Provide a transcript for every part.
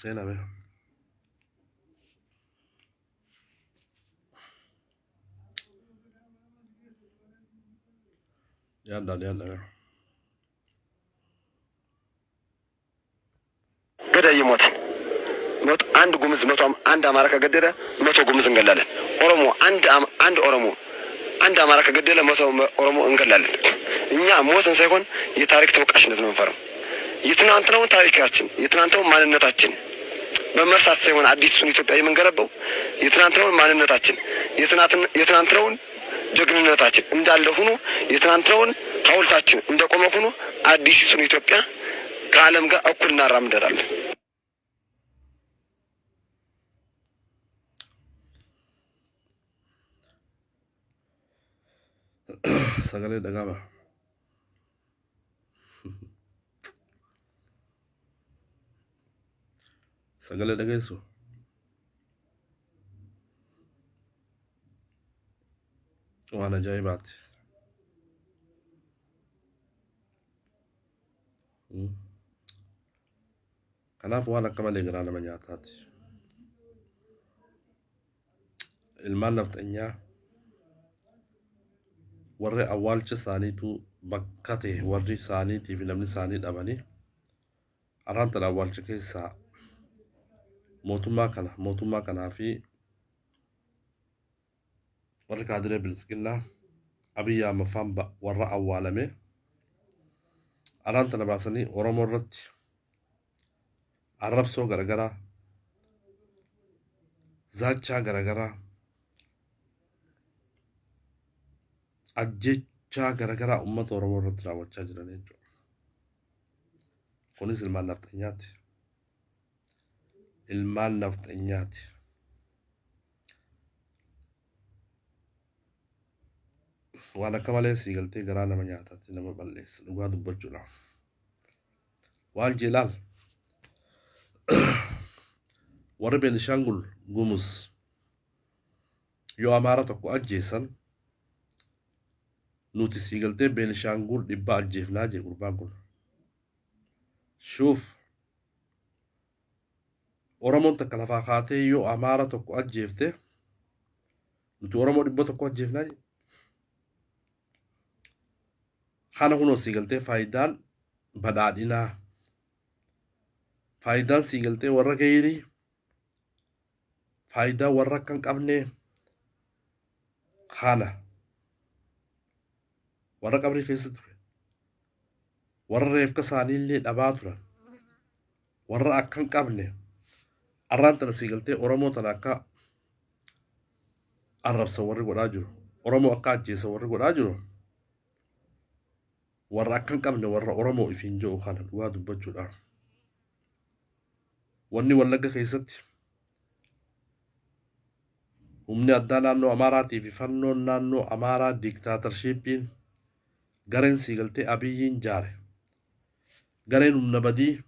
Sena be. Yalla be. ገዳይ ይሞት ሞት አንድ ጉምዝ መቶም አንድ አማራ ከገደለ 100 ጉምዝ እንገላለን። ኦሮሞ አንድ ኦሮሞ አንድ አማራ ከገደለ 100 ኦሮሞ እንገላለን። እኛ ሞትን ሳይሆን የታሪክ ተወቃሽነት ነው የምንፈራው። የትናንትናውን ታሪካችን የትናንትናውን ማንነታችን በመርሳት ሳይሆን አዲሱን ኢትዮጵያ የምንገነባው የትናንትናውን ማንነታችን የትናንትናውን ጀግንነታችን እንዳለ ሆኖ የትናንትናውን ሐውልታችን እንደቆመ ሆኖ አዲሱን ኢትዮጵያ ከዓለም ጋር እኩል እናራምዳታለን። Sagalee dhagama. Sagalee dhageessu. Waan ajaa'ibaati. Kanaaf waan akka malee garaa nama nyaataati. Ilmaan nafxanyaa warri awwaalcha isaaniitu bakka ta'e warri isaaniitii fi namni isaanii dhabanii arraan tana awwaalcha keessaa mootummaa kanaa fi warri kaadiree bilisiqinnaa Abiyyi Ahmad warra awwaalame arraan tana baasanii Oromoo irratti arrabsoo garagaraa zaachaa garagaraa ajjechaa garagaraa ummata Oromoo irratti raawwachaa jiran jechuudha. Kunis ilmaan nafxanyaati. Ilmaan nafxanyaati. Waan akka malee siigaltee garaa nama nyaataati nama balleessa dhugaa dubbachuudha. Waan jeelaal warri Beenishaangul Gumuz yoo Amaara tokko ajjeesan nuti siigaltee Beenishaangul 100 ajjeefnaa jee gurbaan kun. Shuuf Oromoon takka lafaa kaatee yoo Amaara tokko ajjeefte nuti Oromoo 100 ajjeefnaa jee. Kana kunoo siigaltee faayidaan badhaadhinaa faayidaan siigaltee warra gaarii faayidaa warra kan qabne kana warra qabrii keessa ture warra reefka isaaniillee dhabaa turan warra akkan qabne arraan tana siigaltee Oromoo tana akka arrabsa warri godhaa jiru Oromoo akka ajjeesa warri godhaa jiru warra akkan qabne warra Oromoo ifiin jiru kana dhugaa dubbachuudha. Wanni wallaga keessatti humni addaa naannoo Amaaraatii fi fannoon naannoo Amaaraa diktaatarshippiin gareen siigaltee Abiyyiin jaare gareen humna badii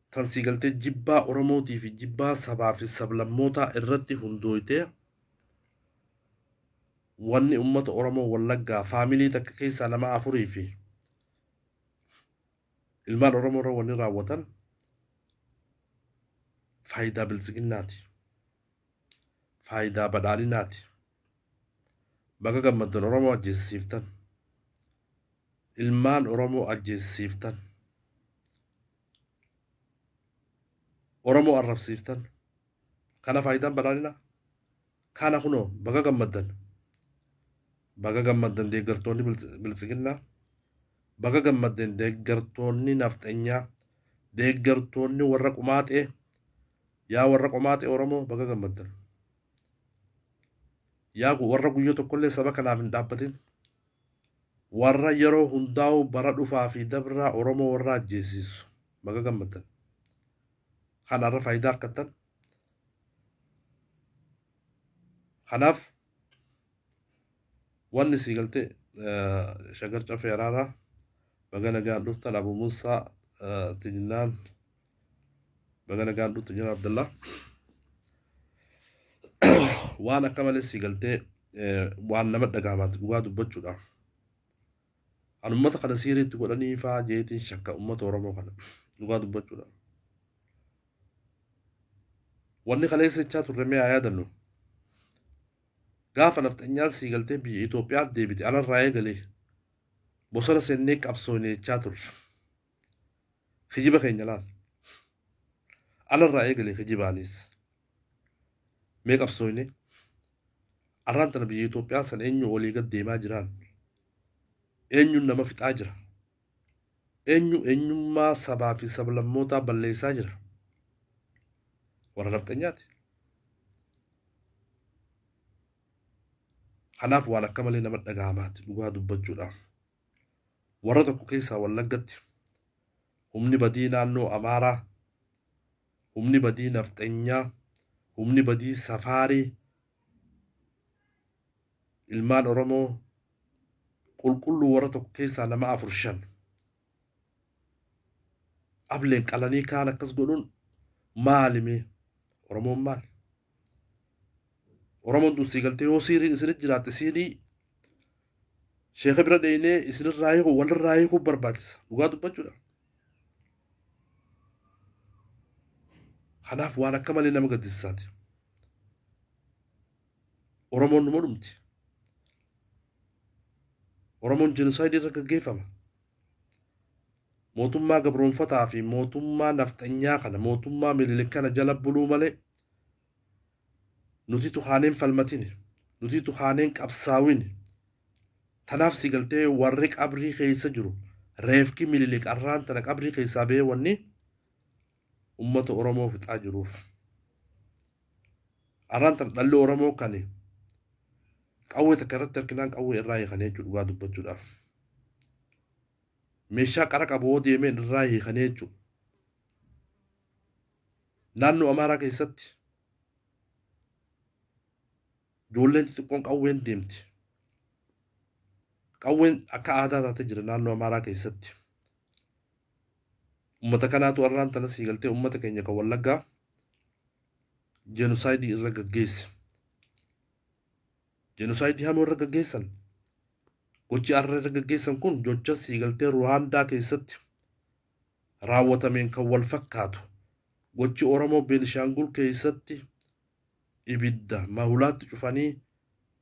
kan siigaltee jibbaa Oromootii fi jibbaa sabaa fi sablammootaa irratti hundooytee wanni ummata Oromoo wallaggaa faamilii takka keessaa nama 4 fi ilmaan Oromoo irra wanni raawwatan faayidaa bilisiqinnaati. Faayidaa badhaadhinaati. Baga gammaddan Oromoo ajjeesisiiftan. Ilmaan Oromoo ajjeesisiiftan. Oromoo arrabsiiftan. Kana faayidaan badhaadhinaa. Kana kunoo baga gammaddan. Baga gammaddan deeggartoonni bilisiqinnaa. Baga gammaddan deeggartoonni nafxanyaa. Deeggartoonni warra qumaaxee. Yaa warra qumaaxee Oromoo baga gammaddan. Yaa warra guyyaa tokkollee saba kanaaf hin dhaabbatin warra yeroo hundaa'u bara dhufaa fi dabraa Oromoo warra ajjeesisu baga gammaddan. Kanarra faayidaa argattan. Kanaaf wanni siigaltee shagar cafee araaraa baga nagaan dhuftan Abu Musaa Tijinaan baga nagaan dhuftan Jiran Abdullah. Waan akka malee siigaltee waan nama dhagaamaati dhugaa dubbachuudha. An ummata kana siiriitti godhanii faa jeetiin shakka ummata Oromoo kana. dhugaa dubbachuudhaan. Wanni kaleessa jechaa turre mee haa yaadannu. Gaafa nafxanyaan sii galtee biyya Itoophiyaatti deebite alarraa eegalee bosona seennee qabsoone jechaa turre. Kijiba keenya laal. Alarraa eegalee kijibaanis. Mee qabsoone. Arraan tana biyya Itoophiyaa san eenyu olii gad deemaa jiraan. Eenyuun nama fixaa jira. Eenyummaa sabaa fi sablammootaa balleessaa jira. Warra nafxanyaati. Kanaaf waan akka malee nama dhagahamaati dhugaa dubbachuudhaan. Warra tokko keessaa wallaggatti humni badii naannoo amhaaraa, humni badii nafxanyaa, humni badii safaarii, ilmaan Oromoo qulqulluu warra tokko keessaa nama 4-5 ableen qalanii kaan akkas godhuun maalimi? Oromoon maal? Oromoon tun sii galtee yoo siiriin isinit jiraatte siinii sheeka bira dheeyinee isinirraa hiikuu walirraa hiikuu barbaachisa dhugaa dubbachuudha. Kanaaf waan akka malee nama gaddisiisaati. Oromoon numa dhumti. Oromoon jenosaayidii irra gaggeeffama. Mootummaa gabroonfataa fi mootummaa nafxanyaa kana mootummaa mililik kana jala buluu malee nuti haaneen falmatini, nuti haaneen qabsaawini. Tanaaf si galtee warri qabrii keessa jiru reefki mililik arraan tana qabrii keessaa ba'ee wanni ummata Oromoo fixaa jiruuf. Arraan tana dhalli Oromoo kani qawwee takka irratti harkinaan qawwee irraa hiikanii jechuudha dhugaa dubbachuudhaaf. Meeshaa qara qabu hoo deemeen irraa hiikanii jechuudha. Naannoo Amaaraa keessatti ijoolleen xixiqqoon qawween deemti. Qawween akka aadaa taatee jira naannoo Amaaraa keessatti. Ummata kanaatu arraan tana sii galtee ummata keenya kan wallaggaa jenosaayidii irra gaggeesse. Jenosaayidii hamoo irra gaggeessan. Gochi arra irra gaggeessan kun gocha sii galtee Ruwaandaa keessatti raawwatameen kan wal fakkaatu. Gochi Oromoo Beenishaangul keessatti ibidda mahulaatti cufanii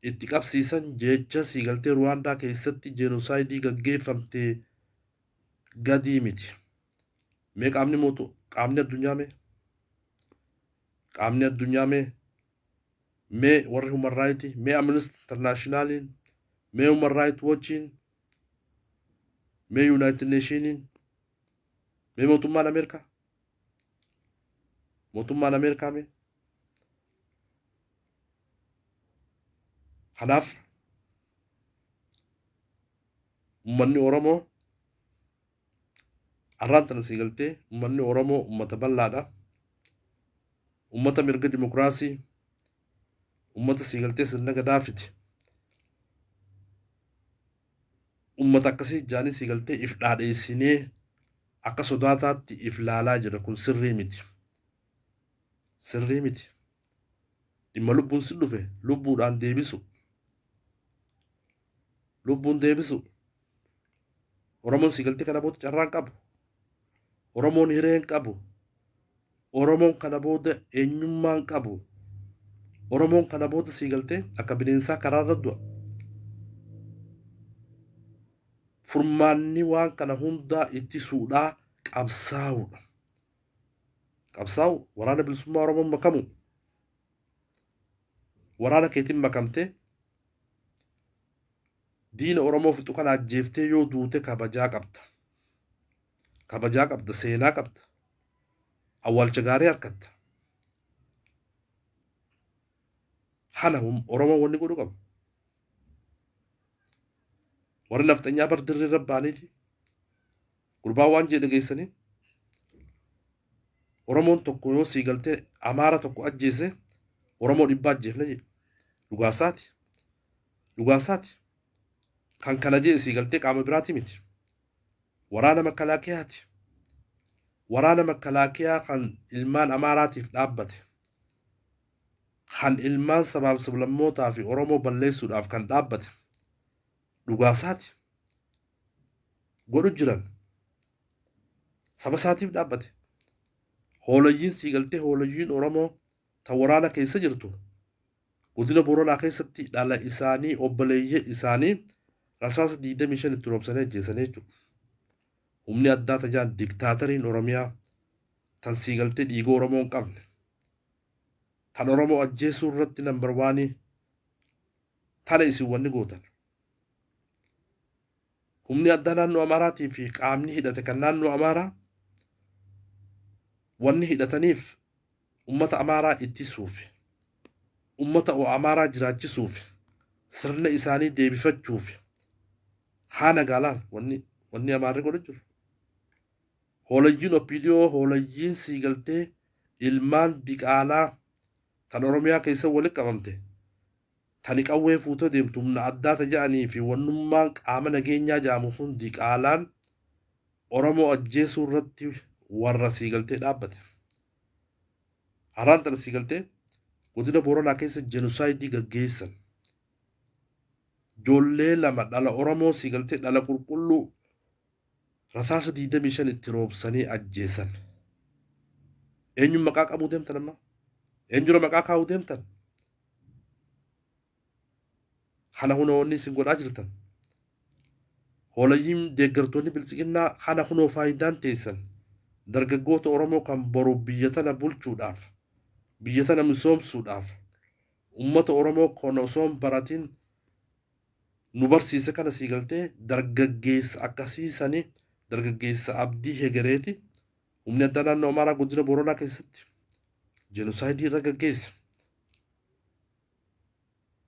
itti qabsiisan jecha sii galtee Ruwaandaa keessatti jenosaayidii gaggeeffamtee gadii miti. Mee qaamni addunyaa mee? Qaamni addunyaa mee? Mee warri human rights, mee Amnesty Internationaliin, mee Human Rights Watchiin, mee United Nationiin, mee mootummaan Ameerikaa? Mootummaan Ameerikaa mee? Kanaaf ummanni Oromoo arraan tana sii galtee ummanni Oromoo ummata bal'aadha. Ummata mirga dimokiraasii, ummata sii galtee sirna gadaa fite. Ummata akkasii jaanii sii galtee if dhaadheessinee akka sodaataatti if laalaa jira kun sirrii miti. Sirrii miti. Dhimma lubbuun si dhufe lubbuudhaan deebisu. Lubbuun deebisu. Oromoon sii galtee kana booda carraan qabu. Oromoon hireen qabu. Oromoon kana booda eenyummaan qabu. Oromoon kana booda sii galtee akka bineensaa karaarra du'a. Furmaanni waan kana hundaa ittisuudhaa qabsaa'uudha. Qabsaa'u waraana bilisummaa Oromoon makamu. Waraana keetiin makamtee diina Oromoo fixu kana ajjeeftee yoo duute kabajaa qabda. Kabajaa qabda, seenaa qabda. Awwaalcha gaarii harkatta. Kana Oromoo wanni godhu qabu. Warri nafxanyaa bar dirree rabbaaniiti. Gurbaan waan jedhe geessanii Oromoon tokko yoo sii galtee Amaara tokko ajjeese Oromoo 100 ajjeefna jedhe. Dhugaasaati. Dhugaasaati. Kan kana jedhe sii galtee qaama biraati miti. Waraana makalaakiyaati. Waraana makalaakiyaa kan ilmaan Amaaraatiif dhaabbate. Kan ilmaan sabaaf sablammootaa fi Oromoo balleessuudhaaf kan dhaabbate. Dhugaasaati. Godhu jiran. saba isaatiif dhaabbate. Hoolayyiin siigaltee hoolayyiin Oromoo ta waraana keessa jirtu godina Booranaa keessatti dhala isaanii obboleeyyee isaanii rasaasa 25 itti roobsanii ajjeesanii jechuudha. Humni addaa tajaan diktaatariin Oromiyaa tan siigaltee dhiiga Oromoo hin qabne tan Oromoo ajjeesuu irratti nambar waanii tana isin wanni gootan. Humni addaa naannoo Amaaraatii fi qaamni hidhate kan naannoo Amaaraa wanni hidhataniif ummata Amaaraa ittisuuf ummata Amaaraa jiraachisuuf sirna isaanii deebifachuuf haana gaalaan wanni Amaarri godha jiru. Hoolayyiin Opiidiyoo hoolayyiin siigaltee ilmaan diqaalaa tan Oromiyaa keessa walitti qabamte tani qawwee fuutoo deemtu humna addaa taja'anii fi wannummaan qaama nageenyaa jedhamu sun diqaalaan Oromoo ajjeesuu irratti warra siigaltee dhaabbate. Haraan tana siigaltee godina Booranaa keessa jenosaayidii gaggeessan. Ijoollee lama dhala Oromoo siigaltee dhala qulqulluu rasaasa 25 itti roobsanii ajjeesan. Eenyuun maqaa qabuu deemtan amma? Eenyuun maqaa kaa'uu deemtan? Kana hunoonni isin godhaa jirtan. Hoolayyiin deeggartoonni bilisiginnaa kana hunoo faayidaan teessan dargaggoota Oromoo kan boru biyya tana bulchuudhaaf biyya tana misoomsuudhaaf ummata Oromoo kan osoo hin baratin nu barsiise kana siigaltee dargaggeessa akkasiisanii dargaggeessa abdii hegereeti humni addaa naannoo Amaaraa godina Booranaa keessatti jenosaayidii irra gaggeessa.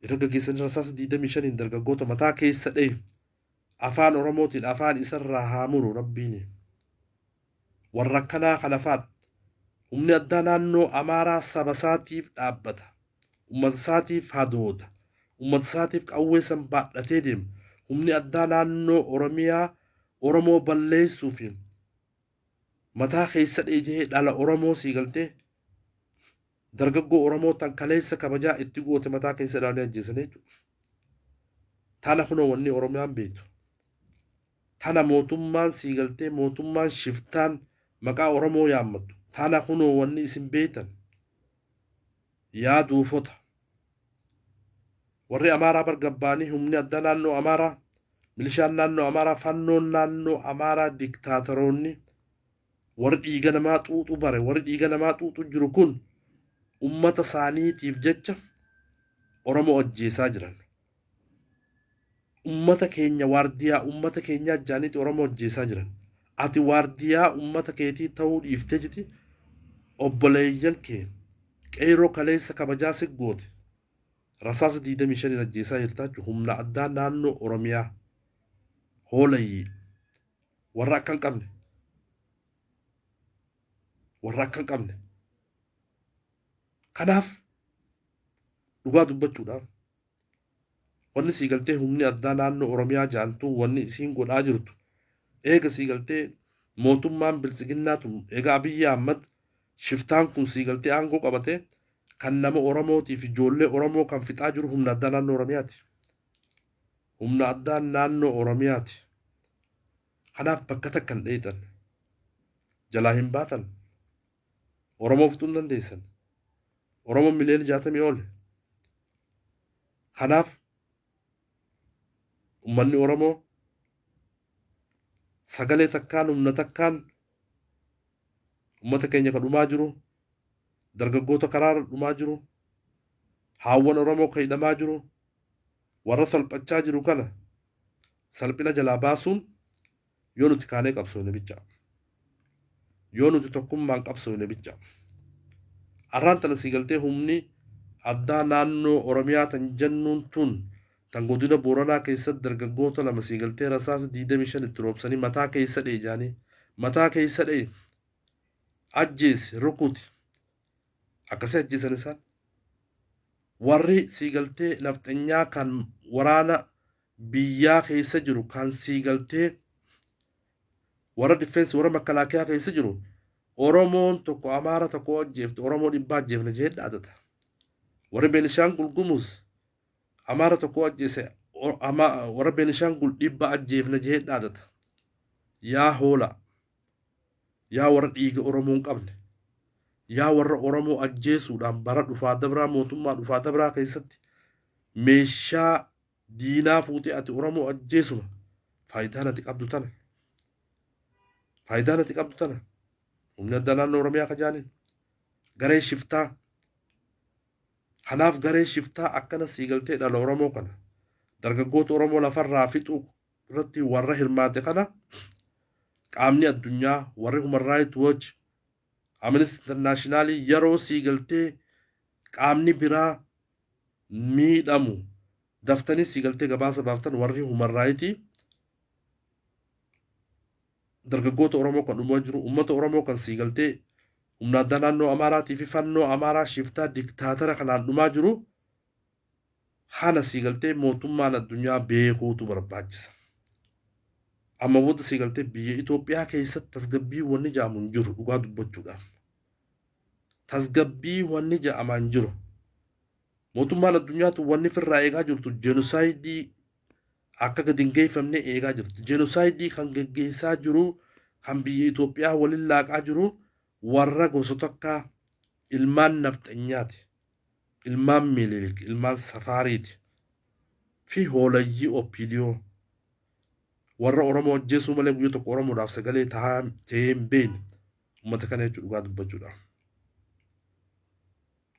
Irra gaggeessanii rasaasa 25 dargaggoota mataa keessa dha'e afaan Oromootiin afaan isarraa haa muru rabbiin. Warra akkanaa kana faadha. Humni addaa naannoo Amaaraa saba isaatiif dhaabbata. Ummata isaatiif hadoota. Ummata isaatiif qawwee san baadhatee deema. Humni addaa naannoo Oromiyaa Oromoo balleessuu fi mataa keessa dha'ee dhala Oromoo siigaltee dargaggoo Oromoo tan kaleessa kabajaa itti goote mataa keessa dhaanii ajjeesanii jechuudha. Tana hunoo wanni Oromiyaan beektu. Tana mootummaan siigaltee mootummaan shiftaan maqaa Oromoo yaammattu. Tana hunoo wanni isin beektan. Yaa duufota. Warri Amaaraa bargabbaanii humni addaa naannoo Amaaraa milishaan naannoo Amaaraa fannoon naannoo Amaaraa diktaatoroonni warri dhiiga namaa xuuxu bare warri dhiiga namaa xuuxu jiru kun ummata isaaniitiif jecha Oromoo ajjeesaa jiran. Ummata keenya waardiyaa ummata keenyaa jaaniiti Oromoo ajjeesaa jiran. Ati waardiyaa ummata keetii ta'uu dhiiftee jiti obboleeyyan kee qeeroo kaleessa kabajaa siggoote rasaasa 25 ajjeesaa jirtaa jechuudha. Humna addaa naannoo Oromiyaa hoolayyii warra akka hin qabne warra akka hin qabne. Kanaaf dhugaa dubbachuudhaaf wanni siigaltee humni addaa naannoo Oromiyaa jaantuu wanni isiin godhaa jirtu eega siigaltee mootummaan bilisiginnaatu eega Abiyyi Ahmad shiftaan kun siigaltee aangoo qabatee kan nama Oromootiif ijoollee Oromoo kan fixaa jiru humna addaa naannoo Oromiyaati. Humna addaa naannoo Oromiyaati. Kanaaf bakka takka hin dheetan jalaa hin baatan Oromoo fixuu hin dandeessan. Oromoo miliyoona 60 ol. Kanaaf ummanni Oromoo sagalee takkaan humna takkaan ummata keenya kan dhumaa jiru dargaggoota karaarra dhumaa jiru haawwan Oromoo kan hidhamaa jiru warra salphachaa jiru kana salphina jalaa baasuun yoo nuti kaanee qabsoofne bicha yoo nuti tokkummaan qabsoofne bicha. Arraan tana siigaltee humni addaa naannoo Oromiyaa tan jennuun tun tan godina Booranaa keessatti dargaggoota lama siigaltee rasaasa 25 itti roobsanii mataa keessa dha'e jaanii mataa keessa dha'e ajjeese rukuti akkasii ajjeesan isaan. Warri siigaltee nafxanyaa kan waraana biyyaa keessa jiru kan siigaltee warra difeensi warra makalaakiyaa keessa jiru Oromoon tokko Amaara tokko ajjeefte Oromoo 100 ajjeefne jedhee dhaadata. Warri Beenishaangul Gumuz Amaara tokko ajjeese warra Beenishaangul 100 ajjeefne jedhee dhaadata. Yaa hoola yaa warra dhiiga Oromoon qabne yaa warra Oromoo ajjeesuudhaan bara dhufaa dabraa mootummaa dhufaa dabraa keessatti meeshaa diinaa fuutee ati Oromoo ajjeesuma faayidaan ati qabdu tana faayidaan ati qabdu tana humni addaa naannoo Oromiyaa kajaaniin garee shiftaa kanaaf garee shiftaa akkana siigaltee dhala Oromoo kana dargaggoota Oromoo lafarraa fixuu irratti warra hirmaate kana qaamni addunyaa warri Human Rights Watch Amnesty International yeroo siigaltee qaamni biraa miidhamu daftanii siigaltee gabaasa baaftan warri Human Rights dargaggoota Oromoo kan dhumaa jiru ummata Oromoo kan siigaltee humna addaa naannoo Amaaraatii fi fannoo Amaaraa shiftaa diktaatara kanaan dhumaa jiru kana siigaltee mootummaan addunyaa beekuutu barbaachisa. Amma booda siigaltee biyya Itoophiyaa keessatti tasgabbii wanni jedhamu hin jiru dhugaa dubbachuudhaan. Tasgabbii wanni jedhamaa hin jiru. Mootummaan addunyaatu wanni firraa eegaa jirtu jenosaayidii akka gadi hin geeffamne eegaa jirtu. Jenosaayidii kan geggeessaa jiru kan biyya Itoophiyaa waliin laaqaa jiru warra gosoota akka ilmaan nafxanyaati. Ilmaan Minilik, ilmaan Safaariiti fi hoolayyii Opiidiyoo warra Oromoo ajjeesuu malee guyyaa tokko Oromoodhaaf sagalee ta'ee hin beekne uummata kana jechuudha dhugaa dubbachuudha.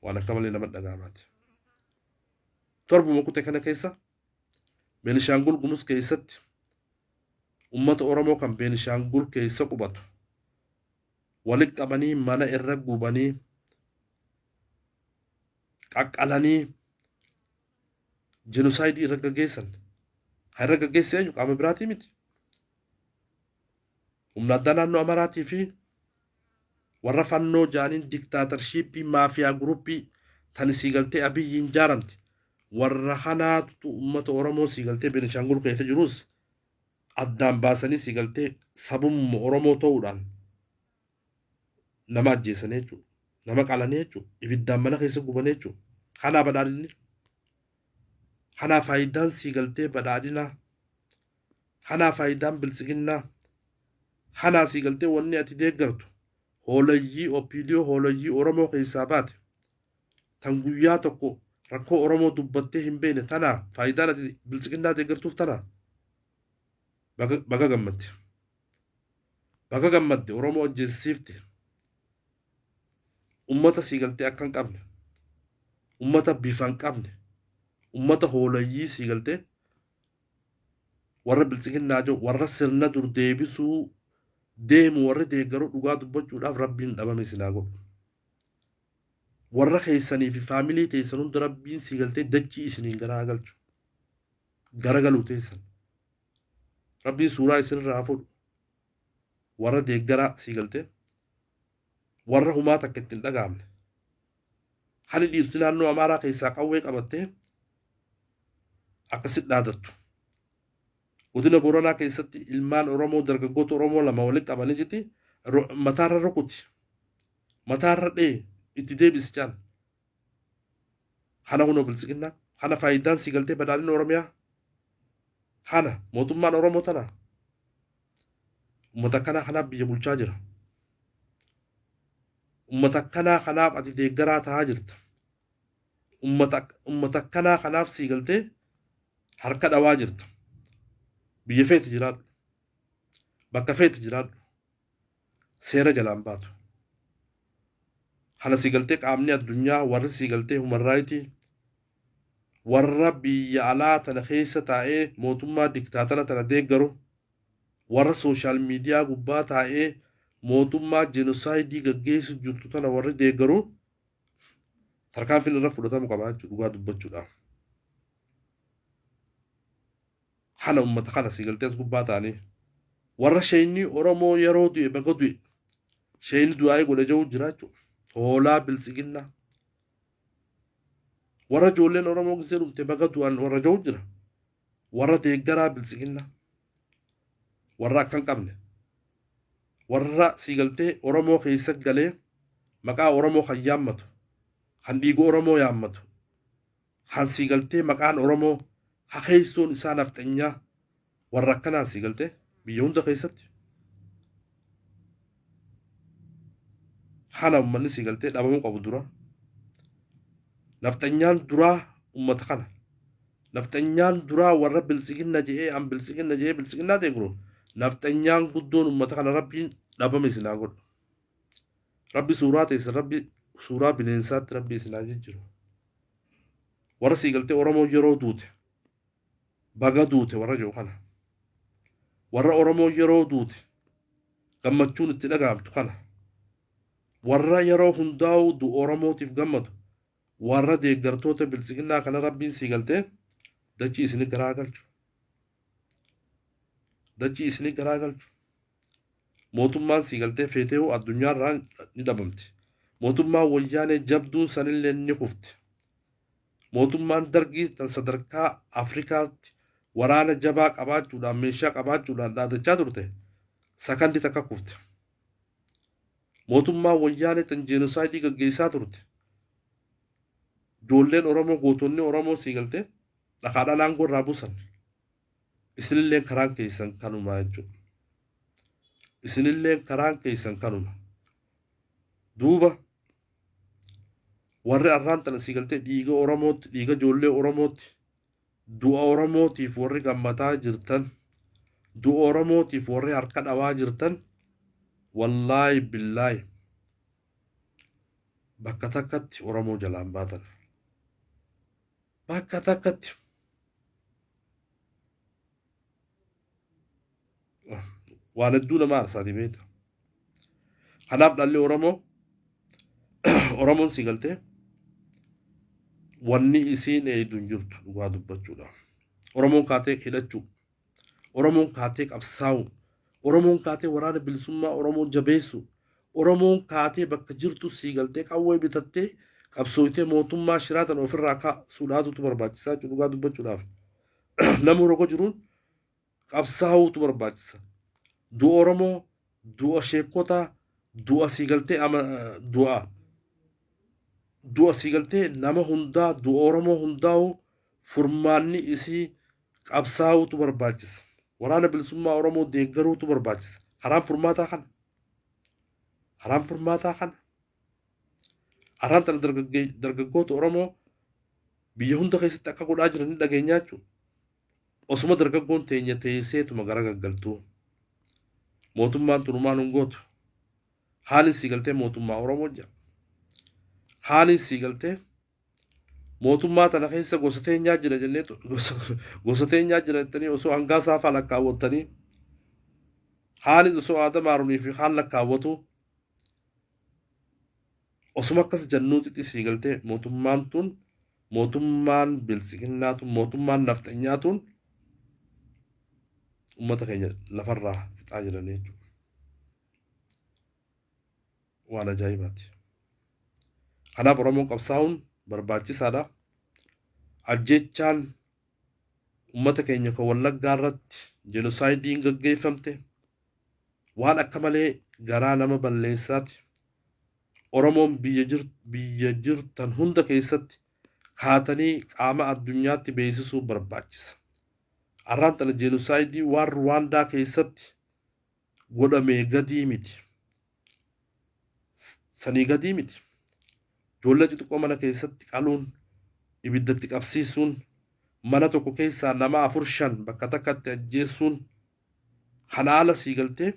Waan akka malee nama dhagaamaati. Torbuma kutee kana keessa Beenishaangul Gumuz keessatti uummata Oromoo kan Beenishaangul keessa qubatu walitti qabanii mana irra gubanii qaqqalanii jenosaayidii irra gaggeessan. Kan irra gaggeesse eenyu qaama biraatii miti. Humna addaa naannoo Amaraatii fi warra fannoo jaaniin diktaatarshipii maafiyaa guruppii tan siigaltee Abiyyiin jaaramte warra kanaatu uummata Oromoo siigaltee Beenishaangul keessa jirus addaan baasanii siigaltee sabummaa Oromoo ta'uudhaan nama ajjeesanii jechuudha. Nama qalanii jechuudha. Ibiddaan mana keessa gubanii jechuudha. Kanaa badhaadhinni. Kanaa faayidaan siigaltee badhaadhinaa. Kanaa faayidaan bilisiginnaa. Kanaa siigaltee wanni ati deeggartu. Hoolayyii Opiidiyoo hoolayyii Oromoo keessaa baate. Tan guyyaa tokko rakkoo Oromoo dubbattee hin beekne tanaa faayidaan ati bilisiginnaa deeggartuuf tanaa. Baga gammadde. Baga gammadde Oromoo ajjeesisiifte. Ummata siigaltee akka hin qabne, ummata bifa hin qabne, ummata hoolayyii siigaltee warra bilisiginnaa jiru warra sirna dur deebisuu deemu warri deeggaruu dhugaa dubbachuudhaaf rabbiin dhabame sinaa godhu. Warra keessanii fi faamilii teessan hunda rabbiin siigaltee dachii isiniin garaagalchu. Garagaluu teessan. Rabbiin suuraa isinirraa fuudhu. Warra deeggaraa siigaltee. Warra humaa takka ittiin dhagaamne. Kan dhiirti naannoo Amaaraa keessaa qawwee qabattee akkasitti dhaadattu. Godina Booranaa keessatti ilmaan Oromoo dargaggoota Oromoo lama walitti qabanii jirti mataarra rukuti. Mataarra dhee itti deebisi jaan. Kana hunoo bilisiginnaa. Kana faayidaan siigaltee badhaadhina Oromiyaa. Kana mootummaan Oromoo tana. Uummata kanaa kanaaf biyya bulchaa jira. Uummata kanaa kanaaf ati deeggaraa tahaa jirta. Uummata kanaa kanaaf siigaltee harka dhawaa jirta. Biyya feeti jiraadhu. Bakka feeti jiraadhu. Seera jalaan baatu. Kana siigaltee qaamni addunyaa warri siigaltee Human Rights warra biyya alaa tana keessa taa'ee mootummaa diktaatara tana deeggaru warra sooshaal miidiyaa gubbaa taa'ee mootummaa jenosaayidii gaggeessu jirtu tana warri deeggaru tarkaanfiin irra fudhatamu qaba jechuudha dhugaa dubbachuudhaaf. Kana uummata kana siigaltee as gubbaa ta'anii warra sheenii Oromoo yeroo du'e baga du'e sheenii du'aa godhe jiru jira jechuudha. Hoolaa bilisiginnaa. Warra ijoolleen Oromoo gisee dhumte baga du'an warra jiru jira. Warra deeggaraa bilisiginnaa. Warra akka hin qabne. Warra siigaltee Oromoo keessa galee maqaa Oromoo kan yaammatu kan dhiiga Oromoo yaammatu kan siigaltee maqaan Oromoo hakeessoon isaa nafxanyaa warra akkanaa siigaltee biyya hunda keessatti kana ummanni sii galtee dhabamuu qabu dura nafxanyaan duraa ummata kana nafxanyaan duraa warra bilisiginna jedhee an bilisiginna jedhee bilisiginnaa ta'e guru nafxanyaan guddoon ummata kana rabbiin dhabame isinaa godhu rabbi suuraa teessan rabbi suuraa bineensaatti rabbi isinaa jijjiru warra sii galtee oromoo yeroo duute baga duute warra jiru kana warra oromoo yeroo duute gammachuun itti dhagaamtu kana warra yeroo hundaa'u du oromootiif gammadu warra deeggartoota bilisiginnaa kana rabbiin sii galtee dachii isinii garaa galchu dachii isinii garaa galchu mootummaan sii galtee feeteewu addunyaarraa ni dhabamti mootummaan wayyaanee jabduun sanillee ni kufte mootummaan dargii tan sadarkaa afrikaatti waraana jabaa qabaachuudhaan meeshaa qabaachuudhaan dhaadachaa turte sakandi takka kufte mootummaan wayyaanee tan jeenoosaayidii gaggeessaa turte ijoolleen oromoo gootonni oromoo sii galtee dhakaadhaan aangoo irraa buusan isinillee karaan keessan kanuma jechuudha isinillee karaan keessan kanuma duuba warri arraan tana sii galtee dhiiga oromootti dhiiga ijoollee oromootti du'a oromootiif warri gammataa jirtan du'a oromootiif warri harka dhabaa jirtan wallaahi billaahi bakka takkatti oromoo jalaan baatan bakka takkatti waan hedduu nama aarsaati beekta kanaaf dhalli oromoo oromoon sii galtee wanni isiin eeydu hin jirtu dhugaa dubbachuudha oromoon kaatee hidhachuu oromoon kaatee qabsaa'u oromoon kaatee waraana bilisummaa oromoon jabeessu oromoon kaatee bakka jirtu sii galtee qawwee bitattee qabsooytee mootummaa shiraatan ofirraa kaasuudhaatutu barbaachisaa jechuudha dhugaa dubbachuudhaaf nama rogo jiruun qabsaa'uutu barbaachisa du'a oromoo du'a sheekota du'a sii galtee du'a sii galtee nama hundaa du'a oromoo hundaa'u furmaanni isii qabsaa'uutu barbaachisa waraana bilisummaa oromoo deeggaruutu barbaachisa karaan furmaataa kana arraan tana dargaggoota oromoo biyya hunda keessatti akka godhaa jiran ni dhageenyaa jechuudha osuma dargaggoon teenya teesseetuma gara gaggaltuu mootummaan tunumaan hin gootu haaliin sii galtee mootummaa oromoo jira haaliin sii galtee mootummaa tana keessa gosa teenyaa jira jennee gosa teenyaa jira jettanii osoo hangaa saafaa lakkaawwattanii haalis osoo aadama haarunii fi haan lakkaawwatu osuma akkas jannuutitti sii galtee mootummaan tun mootummaan bilisiginnaatun mootummaan nafxanyaatun ummata keenya lafarraa fixaa jiranii jechuudha waan ajaa'ibaati kanaaf oromoon qabsaa'uun barbaachisaadha ajjechaan ummata keenya kan wallaggaa irratti jeenosaayidiin gaggeeffamte waan akka malee garaa nama balleessaati oromoon biyya jirtan hunda keessatti kaatanii qaama addunyaatti beeksisuu barbaachisa arraan tana jeenusaayidii waan ruwaandaa keessatti godhamee gadii miti sanii gadii miti ijoollee xixiqqoo mana keessatti qaluun ibiddatti qabsiisuun mana tokko keessaa nama 4-5 bakka takkatti ajjeessuun kana haala sii galtee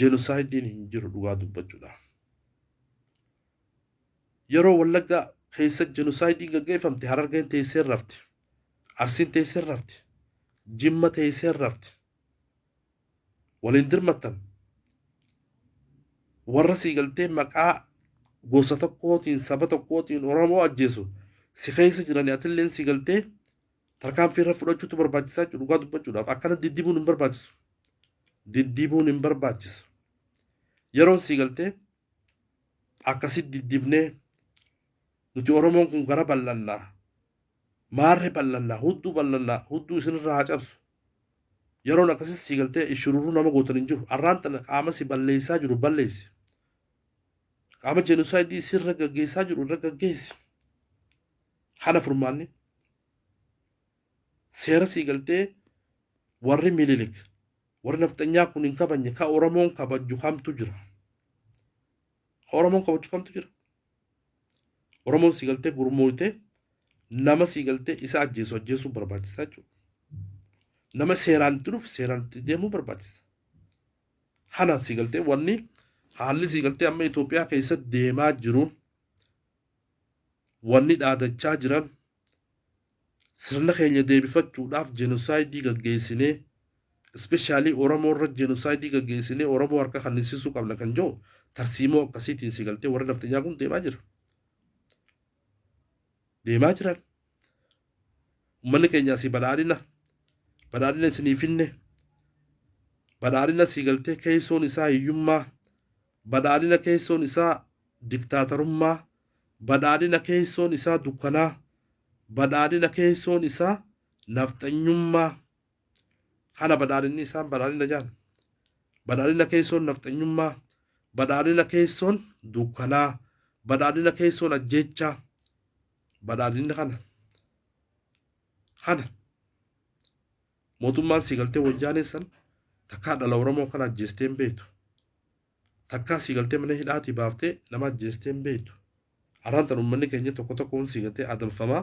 jeenusaayidiin hin jiru dhugaa dubbachuudha yeroo wallaggaa keessa jeenusaayidiin gaggeeffamte harargeen teessee rafte arsiin teessee rafte jimma teessee rafte waliin dirmattan warra sii galtee maqaa gosa tokkootiin saba tokkootiin oromoo ajjeesu si keessa jiranii atilleen sii galtee tarkaanfii irra fudhachuutu barbaachisaa jechuudha dhugaa dubbachuudhaaf akkana diddibuun hin barbaachisu diddibuun hin barbaachisu yeroon sii galtee akkasitti diddibnee nuti oromoon kun gara bal'annaa maarree bal'annaa hudduu isinirraa haa cabsu yeroon akkasitti sii galtee ishururuu nama gootan hin jiru arraan tana qaama si balleessaa jiru balleessi qaama jeenusaayidii sirra gaggeessaa jiru irra gaggeessi kana furmaanni seera sii galtee warri mililik warri nafxanyaa kun hin kabanye ka oromoon kabajju kamtu jira Oromoon kabaju kamtu jira. Oromoon si galtee gurmooytee nama si galtee isa ajjeesuu barbaachisaa jechuudha. Nama seeraan itti dhufu seeraan itti deemuu barbaachisa. Kana si galtee wanni haalli si galtee amma Itoophiyaa keessatti deemaa jiru wanni dhaadachaa jiran sirna keenya deebifachuudhaaf jenosaayidii gaggeessinee ispeeshaalii Oromoo irra jenosaayidii gaggeessinee Oromoo harka kannisiisuu qabna kan jiru tarsiimoo akkasiitiin si galtee warra naftanyaa kun deemaa jira. Deemaa jiran. Uummanni keenya asii badhaadhina isinii finne badhaadhina si galtee keessoon isaa hiyyummaa badhaadhina keessoon isaa diktaatarummaa badhaadhina keessoon isaa dukkanaa badhaadhina keessoon isaa nafxanyummaa kana badhaadhinni isaan badhaadhina jaan badhaadhina keessoon nafxanyummaa badhaadhina keessoon dukkanaa badhaadhina keessoon ajjeechaa badhaadhina kana mootummaan si galtee wajjaaneessan takkaa dhala Oromoo kana ajjeestee hin beektu. Takkaa si galtee mana hidhaatii baaftee nama ajjeestee hin beektu. Har'aan tan uummanni keenya tokko tokkoon si galtee adamfamaa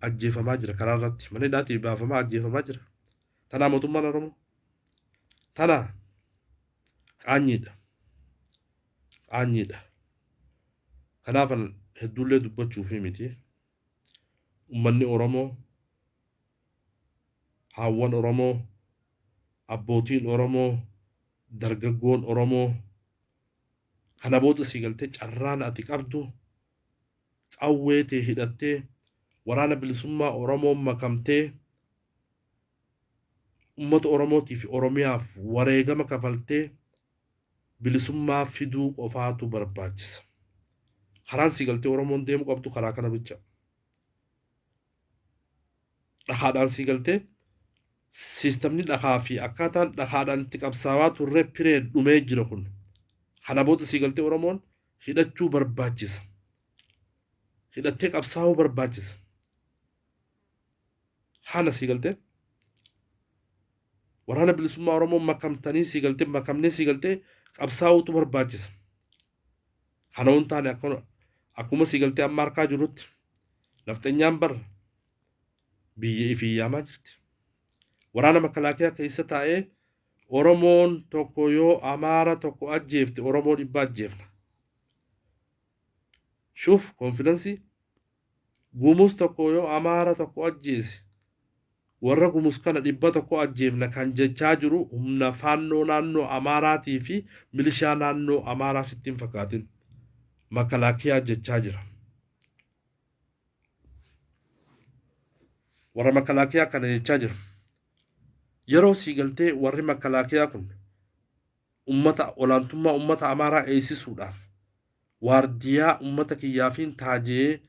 ajjeefamaa jira karaa irratti. Mana hidhaatii baafamaa ajjeefamaa jira. Tanaa mootummaan Oromoo. Tanaa qaanyiidha. Qaanyiidha. Kanaafan hedduullee dubbachuufi miti. Uummanni Oromoo haawwan Oromoo abbootiin Oromoo dargaggoon Oromoo kana booda si galtee carraan ati qabdu qawwee tee hidhattee waraana bilisummaa Oromoon makamtee uummata Oromootii fi Oromiyaaf wareegama kafaltee bilisummaa fiduu qofaatu barbaachisa. Karaan si galtee Oromoon deemu qabdu karaa kana bicha. Dhagaadhaan si galtee siistamni dhagaa fi akkaataan dhagaadhaan itti qabsaawaa turre piree dhumee jira kun. Kana booda si galtee Oromoon hidhachuu barbaachisa. Hidhattee qabsaa'uu barbaachisa. Kana si galtee waraana bilisummaa Oromoon makamtanii si galtee makamnee si galtee qabsaa'uutu barbaachisa. Kana hin taane akkuma si galtee amma harkaa jirutti nafxanyaan barra biyya ifiyyamaa jirti. Waraana makalaakiyaa keessa taa'ee Oromoon tokko yoo Amaara tokko ajjeefte Oromoo 100 ajjeefna. Shuuf konfidensi gumus tokko yoo Amaara tokko ajjeese warra gumus kana 100 ajjeefna kan jechaa jiru humna faannoo naannoo Amaaraatii fi milishaa naannoo Amaaraa sittiin fakkaatin makalaakiyaa jechaa jira. Warra makalaakiyaa kana jechaa jira. Yeroo si galtee warri makalaakiyaa kun olaantummaa ummata Amaaraa eegsisuudhaaf waardiyaa ummata kiyyaafiin taajee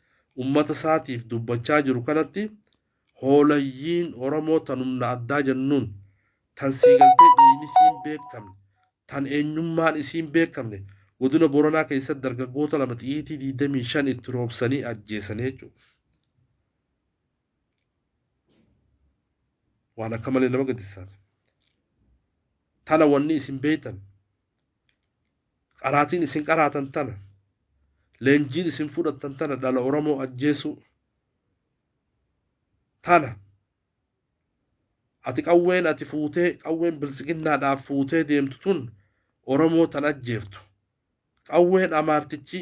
ummata isaatiif dubbachaa jiru kanatti hoolayyiin Oromoo tan humna addaa jennuun tan si galtee dhiigni isiin beekamne tan eenyummaan isiin beekamne godina Booranaa keessatti dargaggoota 2 xiyyiitii 25 itti roobsanii ajjeesanii jechuudha. Waan akka malee nama gaddisiisaati. Tana wanni isin beektan qaraatiin isin qaraatan tana leenjiin isin fudhattan tana dhala Oromoo ajjeesuu tana ati qawween ati fuutee qawween bilisiginnaadhaaf fuutee deemtu tun Oromoo tan ajjeeftu qawween amaartichi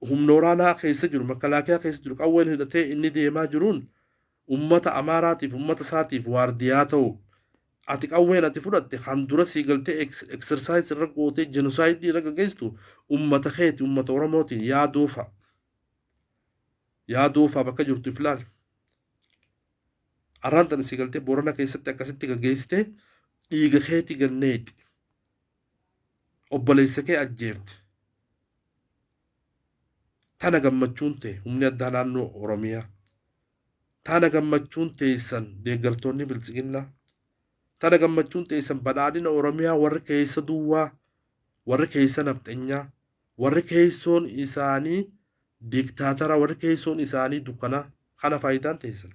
humna waraanaa keessa jiru makalaakiyaa keessa jiru qawween hidhatee inni deemaa jiruun ummata Amaaraatiif ummata isaatiif waardiyaa ta'u ati qawween ati fudhatte kan dura si galtee exercise irra gootee jenosaayidii irra gaggeessitu ummata keeti ummata Oromootiin yaaduufa bakka jirtu filaal. Arraan tan si galtee Boorana keessatti akkasitti gaggeessitee dhiiga keeti ganneeti obboleessa kee ajjeefte. Tana gammachuun ta'e humni addaa naannoo Oromiyaa. Tana gammachuun teessan deeggartoonni bilisiginnaa. Tana gammachuun teessan badhaadhina Oromiyaa warri keessa duwwaa warri keessa nafxanyaa warri keessoon isaanii diktaatara warri keessoon isaanii dukkanaa kana faayidaan teessan.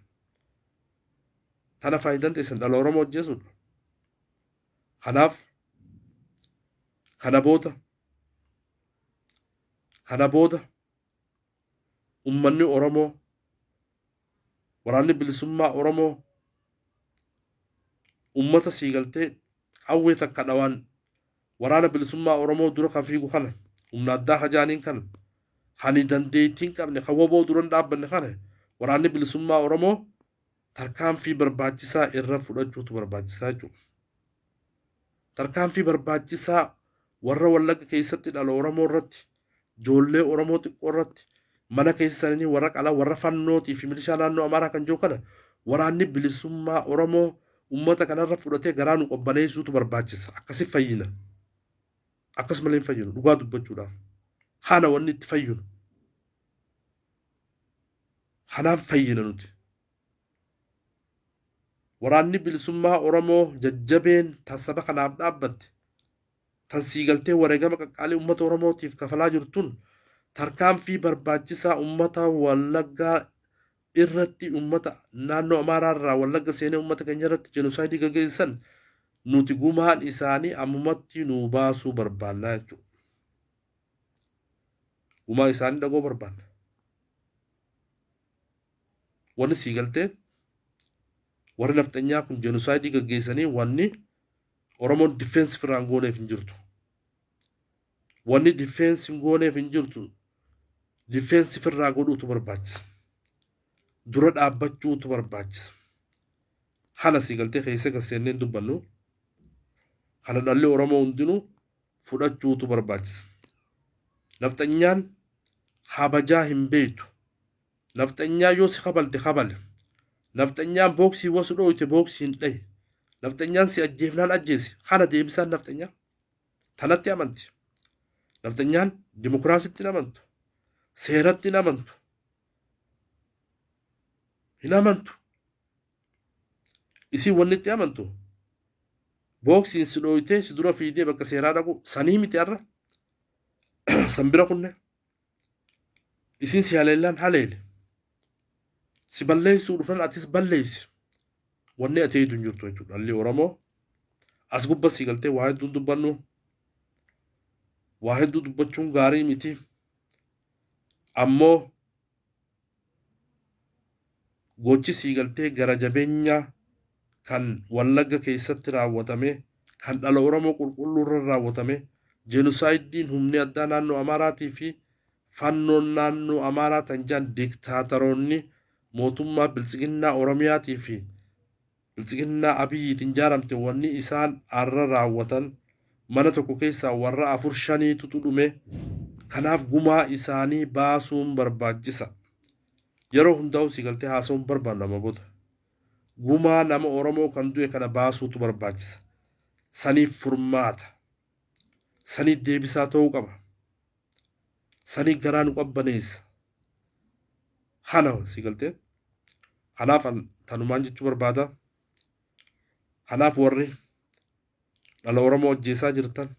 Tana faayidaan teessan dhala Oromoo ajjeesuudha. Kanaaf kana booda Kana booda ummanni Oromoo waraanni bilisummaa Oromoo ummata siigaltee qawwee takka dhawaan waraana bilisummaa Oromoo dura kan fiigu kana humna addaa hajaaniin kana hani dandeettiin qabne kan woboo duran dhaabbanne kana waraanni bilisummaa Oromoo tarkaanfii barbaachisaa irra fudhachuutu barbaachisaa jechuudha. Tarkaanfii barbaachisaa warra wallaga keessatti dhala Oromoo irratti ijoollee Oromoo xiqqoo irratti mana keessanii warra qalaa warra fannootii fi milishaa naannoo Amaaraa kan jiru kana waraanni bilisummaa Oromoo ummata kanarra fudhatee garaa nu qobbaneessuutu barbaachisa. Akkasi fayyina. Akkasumallee hin fayyinu dhugaa dubbachuudhaaf. Haana wanni itti fayyinu. Kanaan fayyina nuti. Waraanni bilisummaa Oromoo jajjabeen tan saba kanaaf dhaabbatte tan siigaltee wareegama qaqqaalii ummata Oromootiif kafalaa jirtun tarkaanfii barbaachisaa ummata Wallaggaa irratti ummata naannoo Amaaraa irraa Wallagga seenee ummata keenya irratti jenosaayidii gaggeessan nuti gumaan isaanii ammumatti nu baasuu barbaannaa jechuudha. Gumaa isaanii dhagoo barbaanna. Wanni siigaltee warri nafxanyaa kun jenosaayidii gaggeessanii wanni Oromoon difeensi firaan gooneef hin jirtu. Wanni difeensi gooneef hin jirtu difeensi firraa godhuutu barbaachisa. Dura dhaabbachuutu barbaachisa. Kana siigaltee keessa gaseenneen dubbannu kana dhalli Oromoo hundinuu fudhachuutu barbaachisa. Nafxanyaan habajaa hin beektu. Nafxanyaa yoo si kabalte kabale. Nafxanyaan booksii wasu dhooyte booksii hin dhaye. Nafxanyaan si ajjeefnaan ajjeesi. Kana deebisaan nafxanyaa. Tanatti amanti. Nafxanyaan dimokiraasitti hin amantu. Seeratti hin amantu. Hin amantu. Isin wanni itti amantu. Booksiin si dhooytee si dura fiidee bakka seeraa dhaqu sanii miti har'a. Sanbira kunne. Isin si haleellaan haleele. Si balleessuu dhufan atis balleessi. Wanni ati hedduu hin jirtu jechuudha. Dhalli Oromoo as gubba siigaltee waa hedduu dubbannu. Waa hedduu dubbachuun gaarii miti. Ammoo gochi siigaltee gara jabeenyaa kan Wallagga keessatti raawwatame kan dhala Oromoo qulqulluu irra raawwatame jenusaayidiin humni addaa naannoo Amaaraatii fi fannoon naannoo Amaaraa tan jaan diktaataroonni mootummaa biltsiginnaa Oromiyaatii fi biltsiginnaa Abiyyiitiin jaaramte wanni isaan arra raawwatan mana tokko keessaa warra 4-5tu dhume kanaaf gumaa isaanii baasuun barbaachisa. Yeroo hundaa'u siigaltee haasa'uun barbaanna maboota. Gumaa nama Oromoo kan du'e kana baasuutu barbaachisa. Saniif furmaata. Saniif deebisaa ta'uu qaba. Saniif garaa nu qabbaneessa. Kana siigaltee. Kanaaf tanumaan jechuu barbaada. Kanaaf warri dhala Oromoo ajjeesaa jirtan.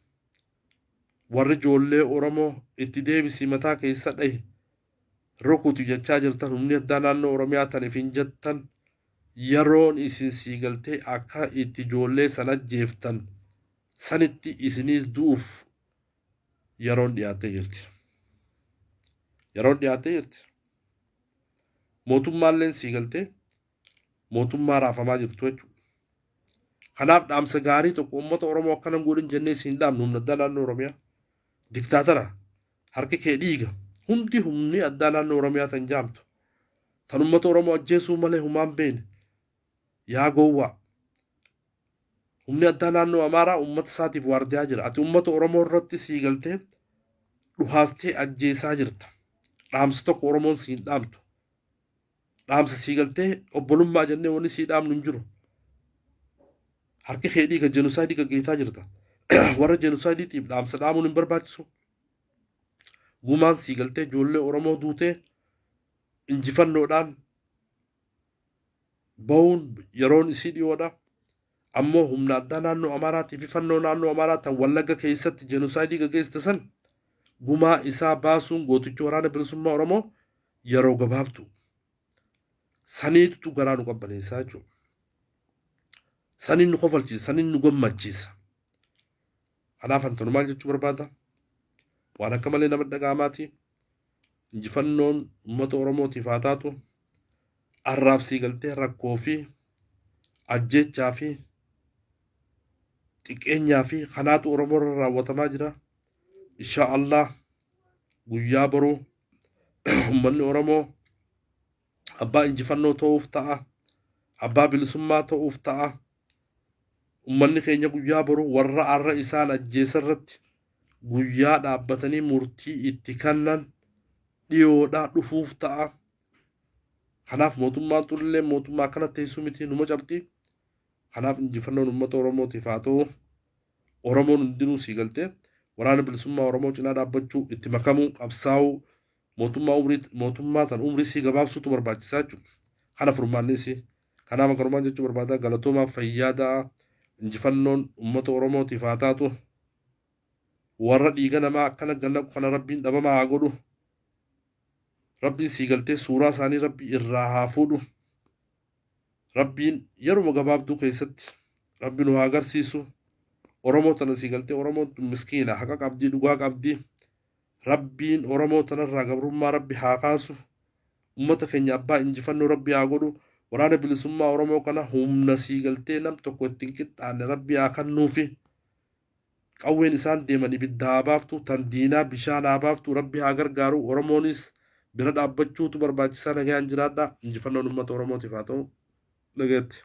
Warri ijoollee Oromoo itti deebisii mataa keessa dhahe. Rukutu jechaa jirtan humni addaa naannoo Oromiyaa taniif hin jettan yeroon isin siigaltee akka itti ijoollee sana ajjeeftan sanitti isiniis du'uuf yeroon dhiyaatee jirti. Yeroon dhiyaatee jirti. Mootummaalleen siigaltee mootummaa raafamaa jirtu jechuudha. Kanaaf dhaamsa gaarii tokko uummata Oromoo akkana godhin jennee siin dhaamnu humna addaa naannoo Oromiyaa. Diktaatara harki kee dhiiga. Hundi humni addaa naannoo Oromiyaa tan jaamtu. Tan uummata Oromoo ajjeesuu malee humaan beene. Yaa gowwaa. Humni addaa naannoo Amaaraa uummata isaatiif waardiyaa jira. Ati uummata Oromoo irratti siigaltee dhuhaastee ajjeesaa jirta. Dhaamsa tokko Oromoon siin dhaamtu. Dhaamsa siigaltee obbolummaa jennee wanni sii dhaamnu hin jiru. Harki kee dhiiga jenosaayidii gaggeessaa jirta. Warra jenosaayidiitiif dhaamsa dhaamuun hin barbaachisu. Gumaan siigaltee ijoollee Oromoo duutee injifannoodhaan bahuun yeroon isii dhiyoodha. Ammoo humna addaa naannoo Amaaraatii fi fannoo naannoo Amaaraa tan Wallagga keessatti jenosaayidii gaggeessite san gumaa isaa baasuun gooticha waraana bilisummaa Oromoo yeroo gabaabtu. Saniitu garaa nu qabbaneessaa jechuudha. Saniin nu kofalchiisa, saniin nu gammachiisa. Kanaaf antanumaan jechuu barbaada. waan akka malee nama dhaga'amaati. Injifannoon ummata Oromootiif haa taatu. Arraabsii galtee rakkoo fi ajjechaa fi xiqqeenyaa fi kanaatu Oromoo irra raawwatamaa jira. Insha Allah guyyaa boruu ummanni Oromoo abbaa injifannoo ta'uuf ta'a. Abbaa bilisummaa ta'uuf ta'a. Ummanni keenya guyyaa boruu warra arra isaan ajjeesarratti guyyaa dhaabbatanii murtii itti kennan dhiyoodhaa dhufuuf ta'a. Kanaaf mootummaan tullee mootummaa akkana teessuu miti numa cabdi. Kanaaf injifannoon uummata Oromootiif haa ta'u. Oromoon hundinuu sii galtee waraana bilisummaa Oromoo cinaa dhaabbachuu itti makamuu qabsaa'uu mootummaa tan umrii sii gabaabsuutu barbaachisaa jechuudha. Kana furmaannis kanaaf makarumaan jechuu barbaada. Galatoomaaf fayyaadaa injifannoon uummata Oromootiif haa taatu. Warra dhiiga namaa akkana ganna kana rabbiin dhabamaa haa godhu. Rabbiin sii galtee suuraa isaanii rabbii irraa haa fuudhu. Rabbiin yeruma gabaabduu keessatti rabbi nu haa agarsiisu. Oromoo tana sii galtee Oromoon miskiina haqa qabdii dhugaa qabdii. Rabbiin Oromoo tanarraa gabrummaa rabbi haa kaasu. Ummata keenya abbaa injifannoo rabbi haa godhu. Waraana bilisummaa Oromoo kana humna sii galtee nam tokko ittiin qixxaanne rabbi haa kennuufi. Qawween isaan deeman ibidda haa baaftu. Tan diinaa bishaan haa baaftu. Rabbi haa gargaaru. Oromoonis bira dhaabbachuutu barbaachisaa. Nagayaan jiraadha. Injifannoon uummata Oromootiif haa ta'u. Nagayatti.